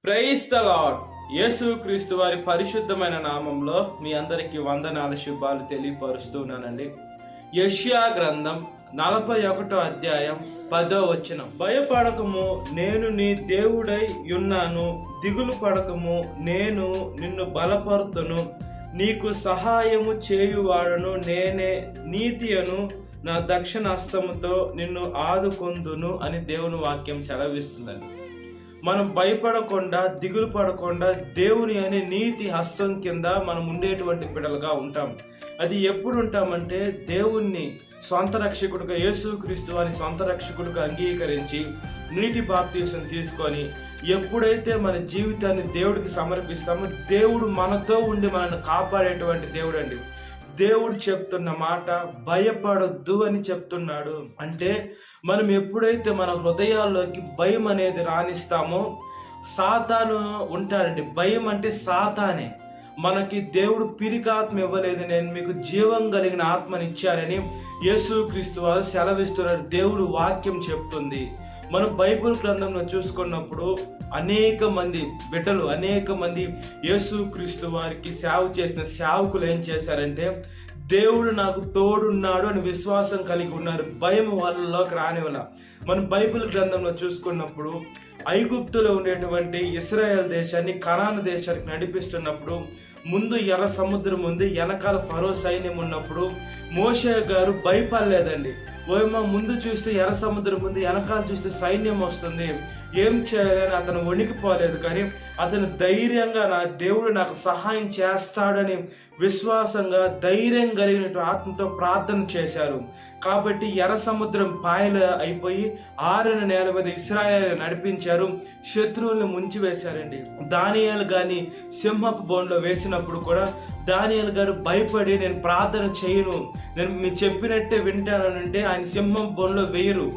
Praise the lord. యేసుక్రీస్తు వారి పరిశుద్ధమైన నామంలో మీ అందరికీ వందనాలు, శుభాలు తెలియపరుస్తున్నానండి. యెషయా గ్రంథం 41 అధ్యాయం 10వ వచనం. భయపడకము, నేను నీ దేవుడై ఉన్నాను. దిగులు పడకము, నేను నిన్ను బలపరుతును. నీకు సహాయము చేయువాడను నేనే. నీతియను నా దక్షిణ హస్తముతో నిన్ను ఆదుకొందును అని దేవుని వాక్యం సెలవిస్తుందండి. మనం భయపడకుండా, దిగులు పడకుండా దేవుని అనే నీతి హస్తం కింద మనం ఉండేటువంటి బిడ్డలుగా ఉంటాం. అది ఎప్పుడు ఉంటామంటే, దేవుణ్ణి సొంత రక్షకుడుగా, యేసుక్రీస్తు వారి సొంత రక్షకుడుగా అంగీకరించి నీటి బాప్తీసం తీసుకొని ఎప్పుడైతే మన జీవితాన్ని దేవుడికి సమర్పిస్తామో, దేవుడు మనతో ఉండి మనల్ని కాపాడేటువంటి దేవుడు అండి. దేవుడు చెప్తున్న మాట భయపడొద్దు అని చెప్తున్నాడు. అంటే మనం ఎప్పుడైతే మన హృదయాల్లోకి భయం అనేది రానిస్తామో, సాతాను ఉంటాడండి. భయం అంటే సాతానే. మనకి దేవుడు పిరికాత్మ ఇవ్వలేదు, నేను మీకు జీవం కలిగిన ఆత్మని ఇచ్చారని యేసుక్రీస్తు వారు సెలవిస్తున్నారు. దేవుడు వాక్యం చెప్తుంది. మనం బైబిల్ గ్రంథంలో చూసుకున్నప్పుడు అనేక మంది బిడ్డలు, అనేక మంది యేసుక్రీస్తు వారికి సేవ చేసిన సేవకులు ఏం చేశారంటే, దేవుడు నాకు తోడున్నాడు అని విశ్వాసం కలిగి ఉన్నారు. భయం వాళ్ళలోకి రానివల్ల. మనం బైబిల్ గ్రంథంలో చూసుకున్నప్పుడు ఐగుప్తులో ఉండేటువంటి ఇశ్రాయేల్ దేశాన్ని కనాను దేశానికి నడిపిస్తున్నప్పుడు, ముందు ఎర్ర సముద్రం ఉంది, వెనకాల ఫరో సైన్యం ఉన్నప్పుడు మోషే గారు భయపడలేదండి. ఓయమ్మ, ముందు చూస్తే ఎర్ర సముద్రం ఉంది, వెనకాల చూస్తే సైన్యం వస్తుంది, ఏం చేయాలని అతను వణికిపోలేదు. కానీ అతను ధైర్యంగా నా దేవుడు నాకు సహాయం చేస్తాడని విశ్వాసంగా, ధైర్యం కలిగిన ఆత్మతో ప్రార్థన చేశారు. కాబట్టి ఎర్ర సముద్రం పాయలు అయిపోయి ఆరిన నేల మీద ఇశ్రాయేలు నడిపించారు. శత్రువుల్ని ముంచివేశారండి. దానియేలు గాని సింహపు బోన్లో వేసినప్పుడు కూడా దానియేలు గారు భయపడి, నేను ప్రార్థన చేయను, నేను మీరు చెప్పినట్టే వింటానంటే ఆయన సింహం బోన్లో వేయరు.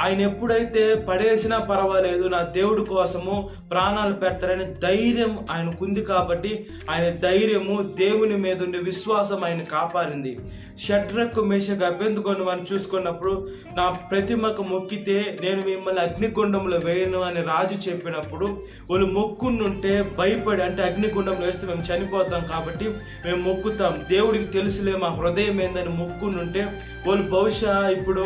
ఆయన ఎప్పుడైతే పడేసినా పర్వాలేదు, నా దేవుడి కోసము ప్రాణాలు పెడతారని ధైర్యం ఆయనకుంది. కాబట్టి ఆయన ధైర్యము, దేవుని మీద ఉండే విశ్వాసం ఆయన కాపాడింది. షడ్రకు, మేషకు, అబేద్నెగోను మనం చూసుకున్నప్పుడు, నా ప్రతిమకు మొక్కితే నేను మిమ్మల్ని అగ్నిగుండంలో వేయను అని రాజు చెప్పినప్పుడు, వాళ్ళు మొక్కునుంటే భయపడి, అంటే అగ్నిగుండంలో వేస్తే మేము చనిపోతాం కాబట్టి మేము మొక్కుతాం, దేవుడికి తెలుసులే మా హృదయం ఏందని మొక్కునుంటే, వాళ్ళు బహుశా ఇప్పుడు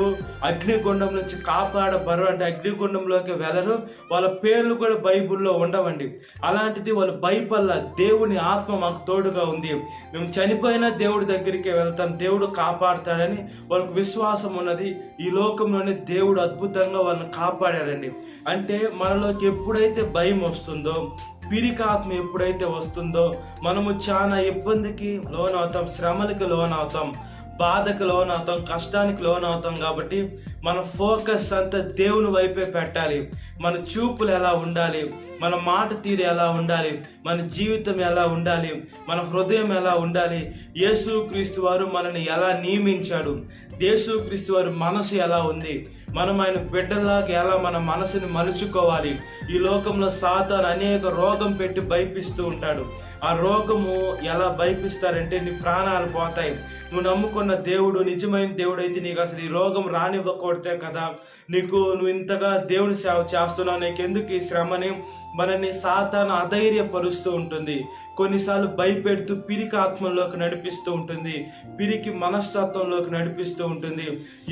అగ్నిగుండం నుంచి కాపాడబరు, అంటే అగ్నిగుండంలోకి వెళ్ళరు. వాళ్ళ పేర్లు కూడా బైబిల్లో ఉండవండి. అలాంటిది వాళ్ళు భయపడల. దేవుని ఆత్మ మాకు తోడుగా ఉంది, మేము చనిపోయినా దేవుడి దగ్గరికి వెళ్తాం, దేవుడు కాపాడుతాడని వాళ్ళకు విశ్వాసం ఉన్నది. ఈ లోకంలోనే దేవుడు అద్భుతంగా వాళ్ళని కాపాడారండి. అంటే మనలోకి ఎప్పుడైతే భయం వస్తుందో, పిరికాత్మ ఎప్పుడైతే వస్తుందో, మనము చాలా ఇబ్బందికి లోనవుతాం, శ్రమలకి లోనవుతాం, బాధకు లోనవుతాం, కష్టానికి లోనవుతాం. కాబట్టి మన ఫోకస్ అంతా దేవుని వైపే పెట్టాలి. మన చూపులు ఎలా ఉండాలి, మన మాట తీరు ఎలా ఉండాలి, మన జీవితం ఎలా ఉండాలి, మన హృదయం ఎలా ఉండాలి, యేసుక్రీస్తు వారు మనల్ని ఎలా నియమించాడు, యేసుక్రీస్తు వారి మనసు ఎలా ఉంది, మనం ఆయన బిడ్డలాగా ఎలా మన మనసుని మలుచుకోవాలి. ఈ లోకంలో సాతాను అనేక రోగం పెట్టి భయపిస్తూ ఉంటాడు. ఆ రోగము ఎలా భయపిస్తారంటే, నీ ప్రాణాలు పోతాయి. నువ్వు నమ్ముకున్న దేవుడు నిజమైన దేవుడు అయితే నీకు అసలు ఈ రోగం రానివ్వకూడదే కదా, నువ్వు ఇంతగా దేవుని సేవ చేస్తున్నావు, నీకెందుకు ఈ శ్రమని మనల్ని సాతాను అధైర్యపరుస్తూ ఉంటుంది. కొన్నిసార్లు భయపెడుతూ పిరికి ఆత్మలోకి నడిపిస్తూ ఉంటుంది, పిరికి మనస్తత్వంలోకి నడిపిస్తూ ఉంటుంది.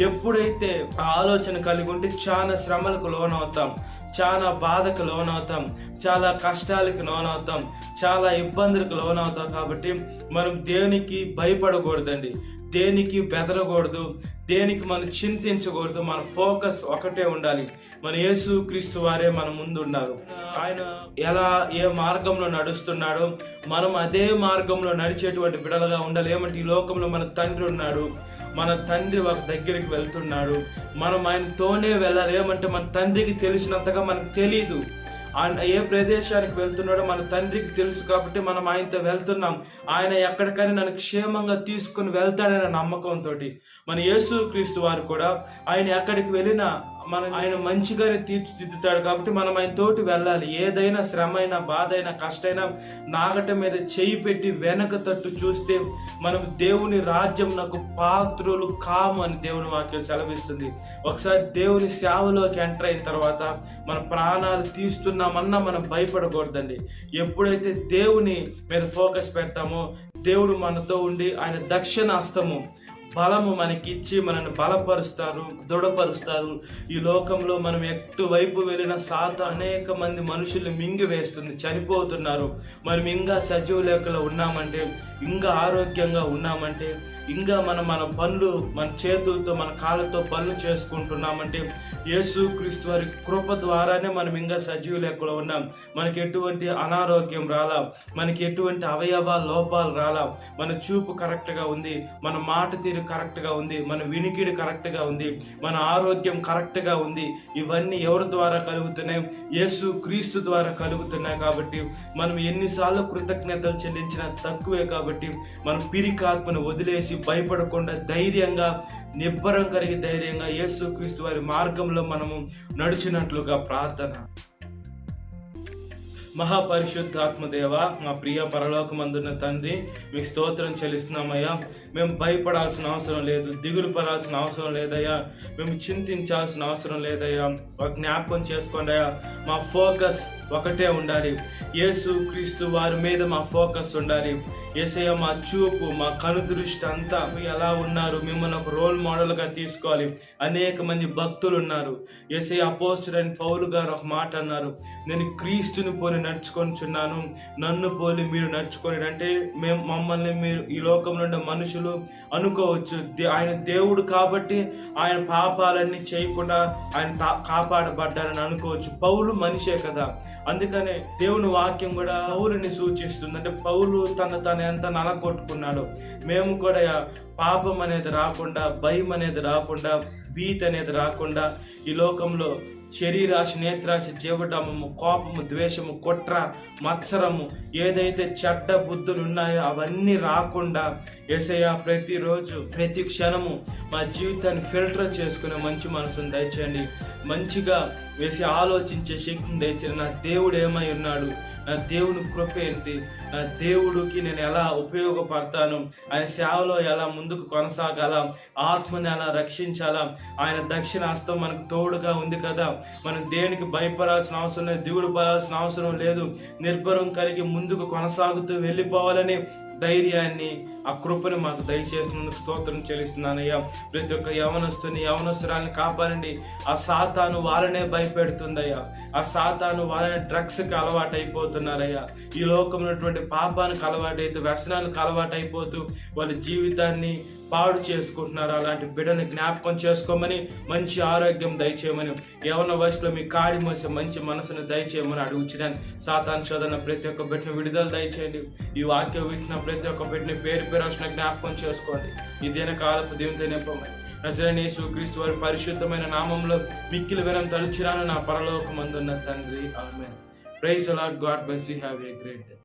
ఎప్పుడైతే ఆ ఆలోచన కలిగి ఉంటే చాలా శ్రమలకు లోనవుతాం, చాలా బాధకు లోనవుతాం, చాలా కష్టాలకు లోనవుతాం, చాలా ఇబ్బందులకు లోనవుతాం. కాబట్టి మనం దేనికి భయపడకూడదండి, దేనికి బెదరకూడదు, దేనికి మనం చింతించకూడదు. మన ఫోకస్ ఒకటే ఉండాలి, మన యేసుక్రీస్తు వారే మన ముందు ఉన్నారు. ఆయన ఎలా ఏ మార్గంలో నడుస్తున్నాడో మనం అదే మార్గంలో నడిచేటువంటి బిడలుగా ఉండాలి. ఏమంటే ఈ లోకంలో మన తండ్రి ఉన్నాడు, మన తండ్రి ఒక దగ్గరికి వెళ్తున్నాడు, మనం ఆయనతోనే వెళ్ళాలి. ఏమంటే మన తండ్రికి తెలిసినంతగా మనకు తెలియదు. ఏ ప్రదేశానికి వెళ్తున్నాడో మన తండ్రికి తెలుసు. కాబట్టి మనం ఆయనతో వెళ్తున్నాం. ఆయన ఎక్కడికైనా నన్ను క్షేమంగా తీసుకుని వెళ్తాడనే నమ్మకంతో మన యేసుక్రీస్తు వారు కూడా ఆయన ఎక్కడికి వెళ్ళినా ఆయన మంచిగానే తీర్చిదిద్దుతాడు. కాబట్టి మనం ఆయన తోటి వెళ్ళాలి. ఏదైనా శ్రమ అయినా, బాధ అయినా, కష్టమైనా నాగట మీద చేయి పెట్టి వెనక తట్టు చూస్తే మనం దేవుని రాజ్యం నాకు పాత్రులు కాము అని దేవుని వాక్యం సెలవిస్తుంది. ఒకసారి దేవుని సేవలోకి ఎంటర్ అయిన తర్వాత మన ప్రాణాలు తీస్తున్నామన్నా మనం భయపడకూడదండి. ఎప్పుడైతే దేవుని మీద ఫోకస్ పెడతామో దేవుడు మనతో ఉండి ఆయన దక్షిణ హస్తము బలము మనకిచ్చి మనల్ని బలపరుస్తారు, దృఢపరుస్తారు. ఈ లోకంలో మనం ఎటువైపు వెళ్ళిన అనేక మంది మనుషుల్ని మింగి వేస్తుంది, చనిపోతున్నారు. మనం ఇంకా సజీవ లేఖలో ఉన్నామంటే, ఇంకా ఆరోగ్యంగా ఉన్నామంటే, ఇంకా మన పనులు మన చేతులతో మన కాళ్ళతో పనులు చేసుకుంటున్నామంటే యేసుక్రీస్తు వారి కృప ద్వారానే మనం ఇంకా సజీవ లెక్కలో ఉన్నాం. మనకి ఎటువంటి అనారోగ్యం రాలా, మనకి ఎటువంటి అవయవ లోపాలు రాలా, మన చూపు కరెక్ట్గా ఉంది, మన మాట తీరు కరెక్ట్గా ఉంది, మన వినికిడి కరెక్ట్గా ఉంది, మన ఆరోగ్యం కరెక్ట్గా ఉంది. ఇవన్నీ ఎవరి ద్వారా కలుగుతున్నాయి? యేసుక్రీస్తు ద్వారా కలుగుతున్నాయి. కాబట్టి మనం ఎన్నిసార్లు కృతజ్ఞతలు చెల్లించినా తక్కువే. కాబట్టి మనం పిరికాత్మను వదిలేసి భయపడకుండా ధైర్యంగా, నిబ్బరం కలిగి ధైర్యంగా యేసుక్రీస్తు వారి మార్గంలో మనము నడిచినట్లుగా ప్రార్థన. మహాపరిశుద్ధాత్మదేవ, మా ప్రియ పరలోకమందున్న తండ్రి, మీకు స్తోత్రం చెల్లిస్తున్నామయ్యా. మేము భయపడాల్సిన అవసరం లేదు, దిగులు పడాల్సిన అవసరం లేదయ్యా, మేము చింతించాల్సిన అవసరం లేదయ్యా. ఒక జ్ఞాపకం చేసుకోండి అయ్యా, మా ఫోకస్ ఒకటే ఉండాలి. యేసుక్రీస్తు వారి మీద మా ఫోకస్ ఉండాలి. యేసయ్య మా చూపు, మా కనుదృష్టి అంతా ఎలా ఉన్నారు, మిమ్మల్ని ఒక రోల్ మోడల్గా తీసుకోవాలి. అనేక మంది భక్తులు ఉన్నారు. యేసయ్య అపోస్తలుడైన పౌలు గారు ఒక మాట అన్నారు, నేను క్రీస్తుని పోలి నడుచుకొనిచున్నాను, నన్ను పోలి మీరు నడుచుకొని. అంటే మమ్మల్ని మీరు ఈ లోకంలో ఉండే మనుషులు అనుకోవచ్చు, ఆయన దేవుడు కాబట్టి ఆయన పాపాలన్నీ చేయకుండా ఆయన కాపాడబడ్డారని అనుకోవచ్చు. పౌలు మనిషే కదా. అందుకనే దేవుని వాక్యం కూడా పౌలుని సూచిస్తుంది. అంటే పౌలు తను ఎంత నలగొట్టుకున్నాడు. మేము కూడా పాపం అనేది రాకుండా, భయం అనేది రాకుండా, భీతి అనేది రాకుండా, ఈ లోకంలో శరీరాశ, నేత్రాశ, జీవడము, కోపము, ద్వేషము, కుట్ర, మత్సరము, ఏదైతే చెడ్డ బుద్ధులు ఉన్నాయో అవన్నీ రాకుండా యేసయ్య ప్రతిరోజు ప్రతి క్షణము మా జీవితాన్ని ఫిల్టర్ చేసుకునే మంచి మనసును దయచేయండి. మంచిగా వేసి ఆలోచించే శక్తిని దయచేయండి. నా దేవుడు ఏమై ఉన్నాడు, నా దేవుని కృప ఏంటి, నా దేవుడికి నేను ఎలా ఉపయోగపడతాను, ఆయన సేవలో ఎలా ముందుకు కొనసాగాల, ఆత్మని ఎలా రక్షించాలా, ఆయన దక్షిణ హస్తం మనకు తోడుగా ఉంది కదా. మనం దేనికి భయపడాల్సిన అవసరం లేదు, దిగులు పడాల్సిన అవసరం లేదు. నిర్భరం కలిగి ముందుకు కొనసాగుతూ వెళ్ళిపోవాలని ధైర్యాన్ని, ఆ కృపను మాకు దయచేసినందుకు స్తోత్రం చెల్లిస్తున్నానయ్యా. ప్రతి ఒక్క యవనస్తురాల్ని కాపాడండి. ఆ సాతాను వాళ్ళనే భయపెడుతుందయ్యా. ఆ సాతాను వాళ్ళని డ్రగ్స్కి అలవాటు అయిపోతున్నారయ్యా. ఈ లోకంలో ఉన్నటువంటి పాపానికి అలవాటైతే, వ్యసనాలకు అలవాటు అయిపోతూ వాళ్ళ జీవితాన్ని పాడు చేసుకుంటున్నారు. అలాంటి బిడ్డని జ్ఞాపకం చేసుకోమని, మంచి ఆరోగ్యం దయచేయమని, యవన వయసులో మీ కాడి మోసే మంచి మనసును దయచేయమని అడుగుచున్నాను. సాతాను శోధన ప్రతి ఒక్క బిడ్డను విడుదల దయచేయండి. ఈ వాక్యం వింటున్న ప్రతి ఒక్క బిడ్డని పేరు పేరు జ్ఞాపకం చేసుకోండి. ఈ దినకాలపు దేవునితో నింపమని నజరేయుడైన యేసుక్రీస్తు వారి పరిశుద్ధమైన నామంలో మిక్కిలి వినం తలుచున్నాను నా పరలోకమందున్న తండ్రి. Amen. Praise the Lord. God bless you. Have a great day.